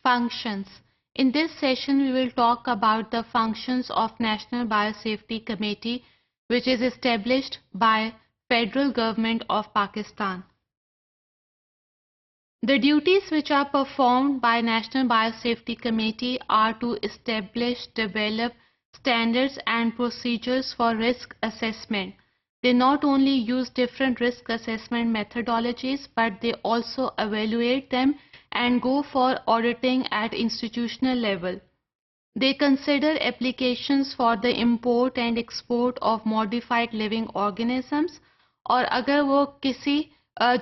Functions. In this session, we will talk about the functions of National Biosafety Committee, which is established by Federal Government of Pakistan. The duties which are performed by National Biosafety Committee are to establish, develop standards and procedures for risk assessment. They not only use different risk assessment methodologies, but they also evaluate them and go for auditing at institutional level. They consider applications for the import and export of modified living organisms, और अगर वो किसी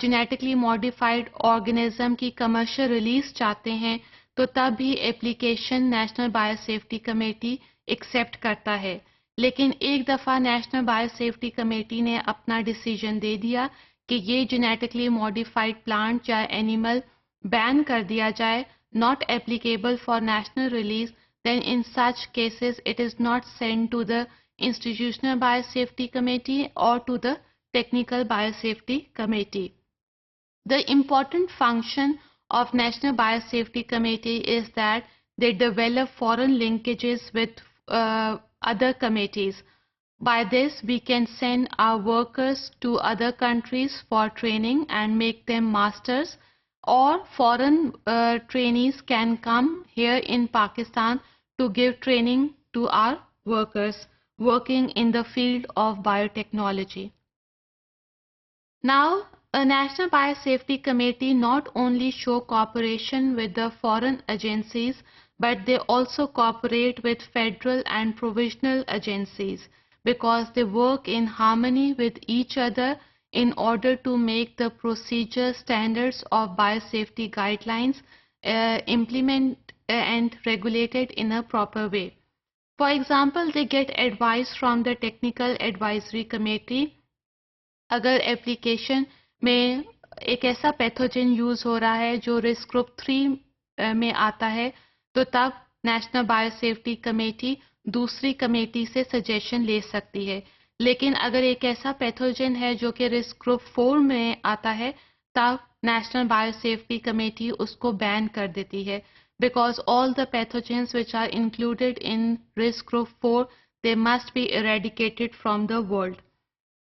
genetically modified organism की commercial release चाहते हैं तो तब भी application National Biosafety Committee accept करता है. लेकिन एक दफ़ा National Biosafety Committee ने अपना decision दे दिया कि ये genetically modified plant या animal बैन कर दिया जाए, not applicable for national release, then in such cases it is not sent to the Institutional Biosafety Committee or to the Technical Biosafety Committee. The important function of National Biosafety Committee is that they develop foreign linkages with other committees. By this, we can send our workers to other countries for training and make them masters, or foreign trainees can come here in Pakistan to give training to our workers working in the field of biotechnology. Now, a National Biosafety Committee not only show cooperation with the foreign agencies, but they also cooperate with federal and provisional agencies because they work in harmony with each other in order to make the procedure standards of biosafety guidelines implement and regulated in a proper way. For example, they get advice from the Technical Advisory Committee. अगर application में एक ऐसा pathogen use हो रहा है जो risk group 3 में आता है, तो तब National Biosafety Committee दूसरी कमेटी से suggestion ले सकती है. लेकिन अगर एक ऐसा पैथोजन है जो कि रिस्क ग्रुप 4 में आता है, तब नेशनल बायोसेफ्टी कमेटी उसको बैन कर देती है, because all the pathogens which are included in risk group 4, they must be eradicated from the world.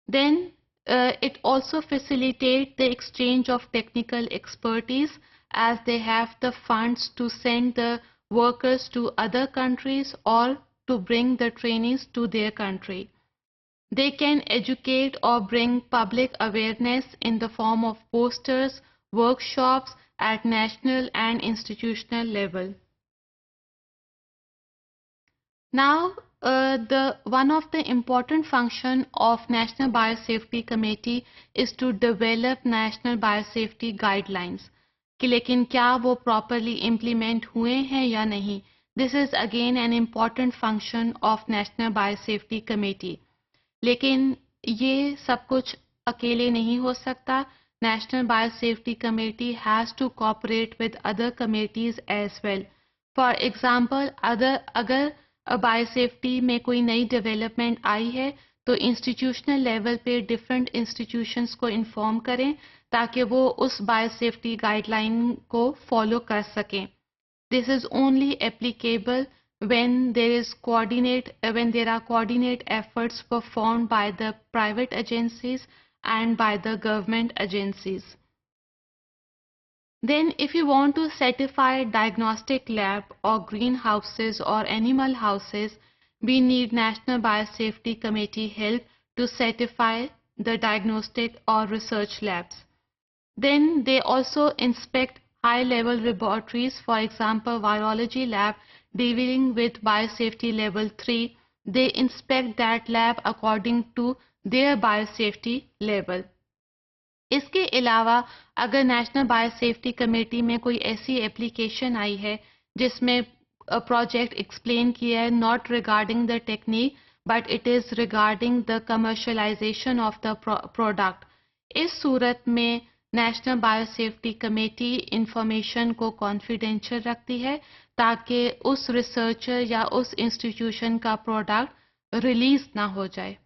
Then it also facilitates the exchange of technical expertise, as they have the funds to send the workers to other countries or to bring the trainees to their country. They can educate or bring public awareness in the form of posters, workshops at national and institutional level. Now, one of the important function of National Biosafety Committee is to develop National Biosafety Guidelines. कि लेकिन क्या वो properly implement हुए हैं या नहीं? This is again an important function of National Biosafety Committee. लेकिन ये सब कुछ अकेले नहीं हो सकता. National Biosafety Committee has to cooperate with other committees as well. For example, अगर biosafety में कोई नई development आई है तो institutional level पे different institutions को inform करें ताकि वो उस biosafety guideline को follow कर सकें. This is only applicable when there are coordinate efforts performed by the private agencies and by the government agencies. Then if you want to certify diagnostic lab or greenhouses or animal houses, we need National Biosafety Committee help to certify the diagnostic or research labs. Then they also inspect high-level laboratories, for example, virology lab dealing with biosafety level 3, they inspect that lab according to their biosafety level. इसके अलावा अगर national biosafety committee में कोई ऐसी application आई है जिसमें project explain किया है not regarding the technique but it is regarding the commercialisation of the product, इस सूरत में नेशनल बायोसेफ्टी कमेटी इंफॉर्मेशन को कॉन्फिडेंशियल रखती है ताकि उस रिसर्चर या उस इंस्टीट्यूशन का प्रोडक्ट रिलीज ना हो जाए.